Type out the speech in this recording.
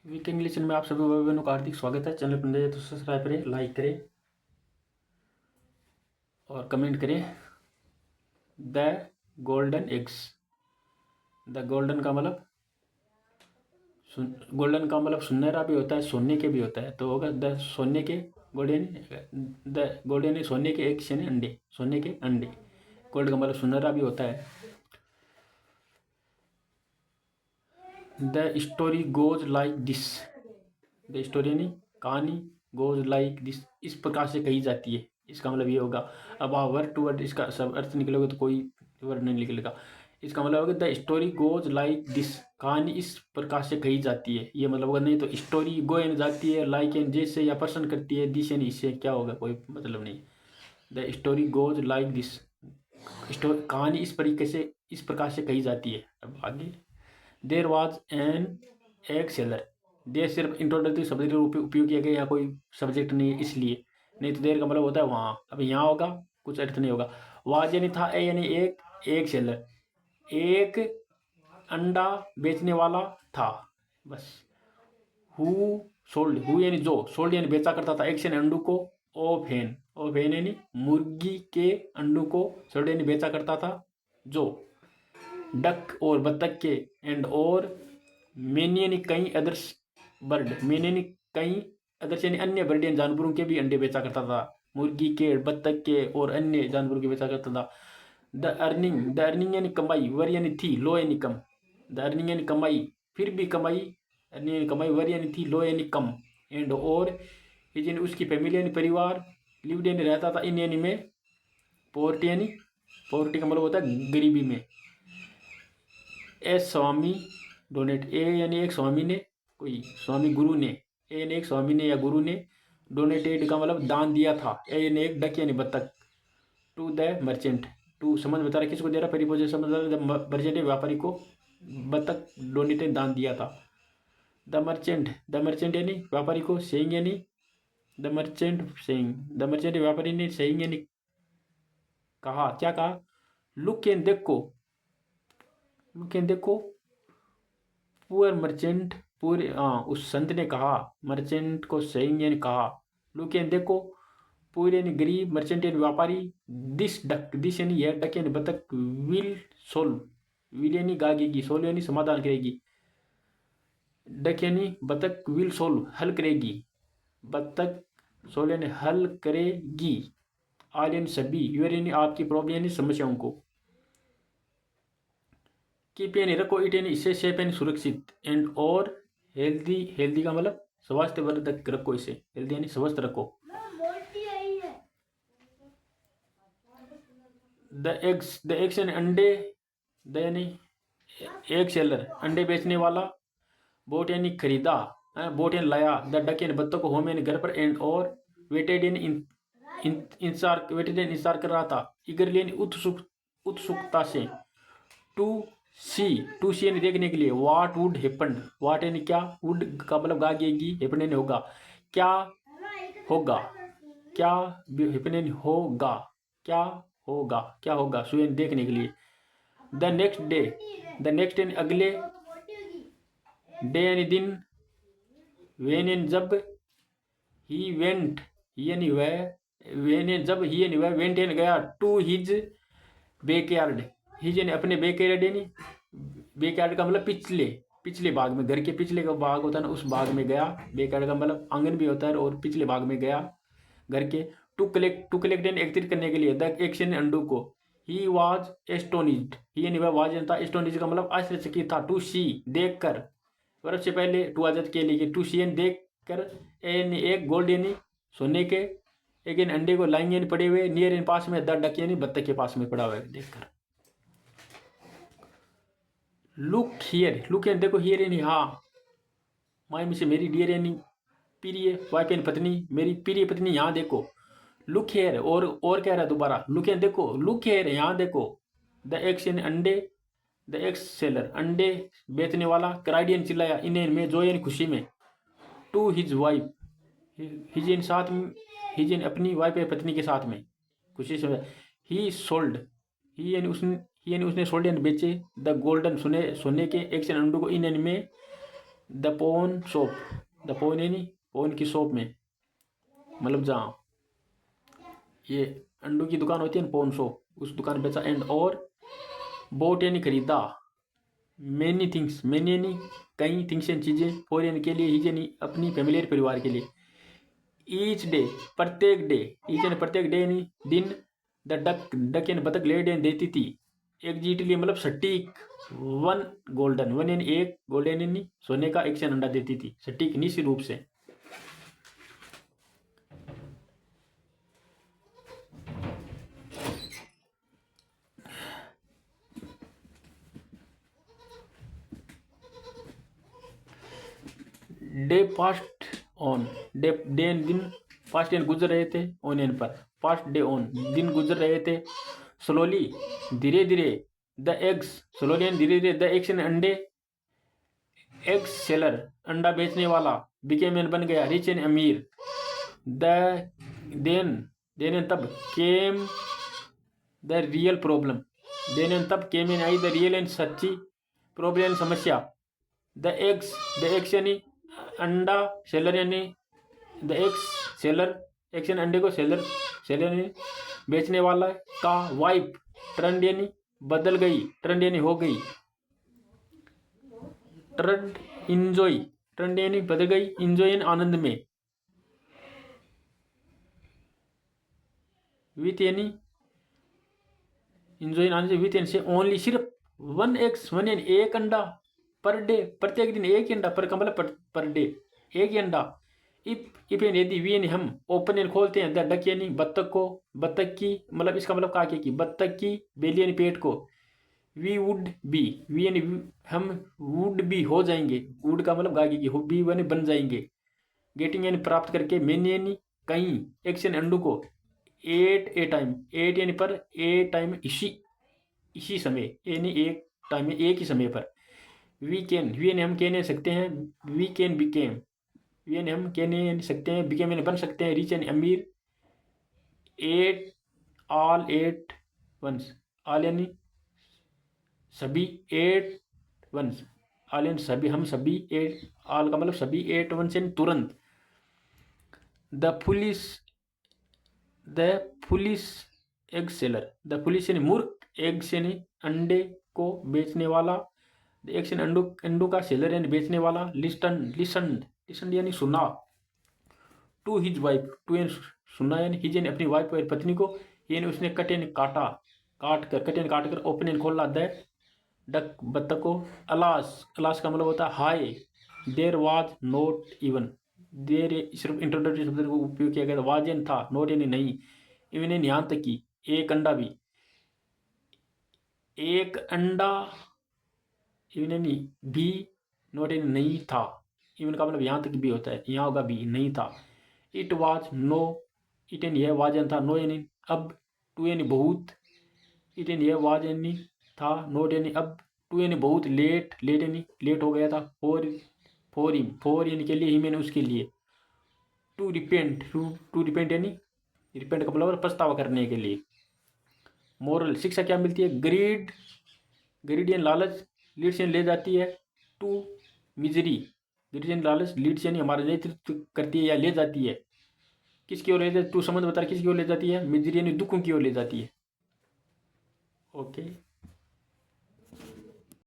Week English में आप सभी भाई बहनों का हार्दिक स्वागत है। चैनल पर नए हैं तो सब्सक्राइब करें, लाइक करें और कमेंट करें। The golden eggs. The golden का मतलब गोल्डन का मतलब सुनहरा भी होता है, सोने के भी होता है। तो होगा द सोने के गोल्डन। द गोल्डन सोने के एग्स यानी अंडे, सोने के अंडे। गोल्ड का मतलब सुनहरा भी होता है। The story goes like this. The story यानी कहानी, गोज लाइक दिस इस प्रकार से कही जाती है। इसका मतलब ये होगा। अब आप वर्ड टू वर्ड इसका सब अर्थ निकलोगे तो कोई वर्ड नहीं निकलेगा। इसका मतलब होगा the story goes like this, कहानी इस प्रकार से कही जाती है। ये मतलब होगा। नहीं तो स्टोरी गो एन जाती है, लाइक एन जैसे या पर्सन करती है, दिस एन इससे क्या होगा, कोई मतलब नहीं। The story goes like this, कहानी इस प्रकार से कही जाती है। अब आगे। There was an egg seller. There सिर्फ इंट्रोडक्टिव शब्द के रूप में उपयोग किया गया, यहाँ कोई सब्जेक्ट नहीं है इसलिए। नहीं तो देर का मतलब होता है वहाँ। अब यहाँ होगा, कुछ अर्थ नहीं होगा। वाज यानी था, ए यानी एक सेलर, एक अंडा बेचने वाला था, बस। हु सोल्ड, हु यानी जो, सोल्ड यानी बेचा करता था, एक से अंडू को। ओ फेन यानी मुर्गी के अंडू को, सोल्ड यानी बेचा करता था, जो। डक और बत्तख के, एंड और मेनी यानी कई अदर्स बर्ड, मेनी यानी कई अदर्स यानी अन्य बर्ड यानी जानवरों के भी अंडे बेचा करता था। मुर्गी के, बत्तख के और अन्य जानवरों के बेचा करता था। द अर्निंग यानी कमाई, वर यानी थी, लो यानी कम। द अर्निंग यानी कमाई, फिर भी कमाई, अर्निंग यानी कमाई, वर यानी थी, लो यानी कम। एंड और हिज यानी उसकी फैमिली यानी परिवार, लिव्ड यानी रहता था, इन यानी में, पोवर्टी यानी, पोवर्टी का मतलब होता है गरीबी में। ए स्वामी डोनेट, ए यानी एक स्वामी ने, कोई स्वामी गुरु ने, ए यानी एक स्वामी ने या गुरु ने, डोनेटेड का मतलब दान दिया था, ए यानी एक, डक यानी बत्तख, टू द मर्चेंट, टू समझ बता रहा किसको दे रहा, परिपोजिशन समझ रहा, मर्चेंट व्यापारी को बत्तख डोनेटेड दान दिया था। द मर्चेंट यानी व्यापारी को, सेइंग यानी the merchant saying, the merchant व्यापारी ने, सेइंग यानी कहा, क्या कहा, लुक एंड देखो, लुक एंड देखो, पुअर मर्चेंट, पूरे उस संत ने कहा, मर्चेंट को सेइंग यानी कहा, लुक एंड देखो, पूरे यानी गरीब, मर्चेंट यानी व्यापारी, दिस डक, दिस यानी यह, डक यानी बतख, विल सोल्व, विल यानी गागेगी, सोल्व यानी समाधान करेगी, डक यानी बतख, विल सोल्व हल करेगी, बतख सोल्व यानी हल करेगी, आल यानी सभी, यूर यानी आपकी, प्रॉब्लम यानी समस्याओं को, कीप यानी रखो, इट यानी इसे, सेफ यानी सुरक्षित, एंड और हेल्दी, हेल्दी का मतलब स्वास्थ्यवर्धक रखो, इसे हेल्दी यानी स्वस्थ रखो। द एग्स यानी अंडे, द यानी एग सेलर अंडे बेचने वाला, बोट यानी खरीदा, बोट यानी लाया, द डक यानी बत्तों को, होम यानी घर पर, एंड और वेटेड यानी इंतजार, वेटेड यानी इंतजार कर रहा था, इगरली यानी उत्सुकता से, टू सी, टू सी यानी देखने के लिए, वाट वुड हैपन, वाट यानी क्या, वुड का मतलब गागेगी, हैपन यानी होगा, क्या होगा, क्या हैपन यानी होगा, क्या होगा, क्या होगा, सो यानी देखने के लिए। The next day, the next यानी अगले, डे यानी दिन, वेन यानी जब, ही वेंट, ही यानी वह, वेन यानी जब, ही यानी वह, वेंट यानी गया, टू हिज बैकयार्ड, हिज यानी अपने, बैकयार्ड यानी, बैकयार्ड का मतलब पिछले, पिछले भाग में, घर के पिछले का भाग होता है ना, उस भाग में गया। बैकयार्ड का मतलब आंगन भी होता है, और पिछले भाग में गया घर के। टू कलेक्ट यानी एकत्रित करने के लिए, द एक्शन अंडू को, ही वॉज एस्टोनिज्ड, ही यानी वह वाज था, एस्टोनिज्ड का मतलब आश्चर्यचकित था, टू सी देख कर, वर्ब से पहले टू आ जाता के लिए, टू सी यानी देख कर, एन एक, गोल्ड यानी सोने के, एक इन अंडे को, लाइन यानी पड़े हुए, नियर इन पास में, द डक यानी बत्तख के पास में पड़ा हुआ है देखकर। लुक हियर, लुक यानी देखो, हियर यानी हाँ, माई में से मेरी, डियर यानी प्रिय, वाइफ यानी पत्नी, मेरी प्रिय पत्नी यहाँ देखो, लुक हेयर, और कह रहा है दोबारा, लुक यानी देखो, लुक हेयर यहाँ देखो, द एक्स यानी अंडे, द एक्स सेलर अंडे बेचने वाला, क्राइड यानी चिल्लाया, इन में, जो यानी खुशी में, टू हिज वाइफ, हिज यानी साथ में, हिज यानी अपनी, वाइफ यानी पत्नी के साथ में, खुशी से। ही सोल्ड, ही यानी उसने सोल्ड यानी बेचे, द गोल्डन सोने, सोने के, एक से अंडू को, इन यानी में, द पोन शॉप, द पोन यानी पोन की शॉप में, मतलब जहाँ ये अंडों की दुकान होती है ना, पोन शॉप, उस दुकान बेचा। एंड और बोट यानी खरीदा, मैनी थिंग्स, मैनी यानी कई, थिंग्स यानी चीज़ें, फॉर यानी के लिए, हिज यानी अपनी फैमिली परिवार के लिए। ईच डे प्रत्येक डे, ईच यानी प्रत्येक डे यानी दिन, द डक, डक यानी बतख, लेड यानी देती थी, एग्जैक्टली मतलब सटीक, वन गोल्डन, वन यानी एक, गोल्डन यानी सोने का, एक से अंडा देती थी सटीक निश्चित रूप से। Day past on, day day and दिन, पास्ट एंड गुजर रहे थे, ऑन एंड पर, पास्ट डे ऑन, दिन गुजर रहे थे। स्लोली धीरे धीरे, द एग्स, स्लोली एंड धीरे धीरे, द एग्स एंड अंडे, एग्स सेलर अंडा बेचने वाला, बिकेम एंड बन गया, रिच एंड अमीर। द देन, देन एंड तब, came the real problem, then and तब, came and I the real and सच्ची, प्रॉब्लम समस्या। द एग्स यानी अंडा, सेलर यानी द एग्स सेलर, एग्स यानी अंडे को, सेलर, सेलर यानी बेचने वाला का, वाइफ ट्रेंड यानी बदल गई, ट्रेंड यानी हो गई, ट्रेंड इंजॉय, ट्रेंड यानी बदल गई, इंजॉय यानी आनंद में, विथ यानी इंजॉय आनंद, विथ यानी से, ओनली सिर्फ, वन एग्स, वन यानी एक अंडा, पर डे प्रत्येक दिन एक ही अंडा, पर का मतलब पर डे एक ही अंडा। इफ यानी यदि, वी यानी हम, ओपन यानी खोलते हैं, द डक यानी बत्तख को, बत्तख की मतलब इसका मतलब काके की, बत्तख की बेली यानी पेट को। वी वुड बी, वी यानी हम वुड बी हो जाएंगे, वुड का मतलब गागे की, हो बी यानी बन जाएंगे। गेटिंग यानी प्राप्त करके, मेनी यानी कहीं, एक्शन अंडू को, एट ए टाइम, एट यानी पर, ए टाइम इसी समय, यानी एक टाइम में, एक ही समय पर। वी कैन, वी यानी हम कहने सकते हैं, वी कैन बिकेम, वी यानी हम कहने सकते हैं, बिकेम यानी बन सकते हैं, रिच यानी अमीर। At, all at once, all यानी सभी, एट वंस, ऑल यानी सभी, हम सभी, एट, ऑल का मतलब सभी, एट वंस यानी तुरंत। The police, the police egg seller, the police यानी मूर्ख, एग्स यानी अंडे को बेचने वाला, एग्स यानी अंडू, अंडू का, सेलर यानी बेचने वाला। लिस्टन, लिसन्ड, लिसन्ड यानी सुना। टू हिज वाइफ, टू यानी सुना, यानी हिज यानी अपनी वाइफ और पत्नी को, यानी उसने कट यानी काटा, काट कर, कट यानी काट कर, ओपन यानी खोला, द डक बत्तख को। अलास, अलास का मतलब होता है हाय, देर वाज नॉट इवन, देर सिर्फ इंट्रोडक्टरी शब्द को उपयोग किया गया था, वाज यानी था, नॉट यानी नहीं, इवन यानी यहाँ तक कि, एक अंडा भी, एक अंडा, इवन यानी भी, नॉट यानी नहीं था, इवन का मतलब यहाँ तक भी होता है, यहाँ होगा भी, नहीं था। इट वाज नो, इट यानी यह, वाज यानी था, नो यानी अब, टू यानी बहुत, इट यानी यह, वाज यानी था, नोट यानी अब, टू यानी बहुत, लेट, लेट यानी लेट हो गया था, फोर हिम, फोर यानी के लिए, हिम यानी उसके लिए। टू रिपेंट, टू रिपेंट यानी रिपेंट का मतलब पछतावा करने के लिए। मोरल, शिक्षा क्या मिलती है? ग्रीड, ग्रीड यानी लालच, लीड्स यानी ले जाती है, टू मिजरी, ग्रीड यानी लालच, लीड्स यानी हमारा नेतृत्व करती है या ले जाती है, किसकी ओर ले जाती है, टू संबंध बता रहा है किसकी ओर ले जाती है, मिजरी यानी दुखों की ओर ले जाती है। ओके।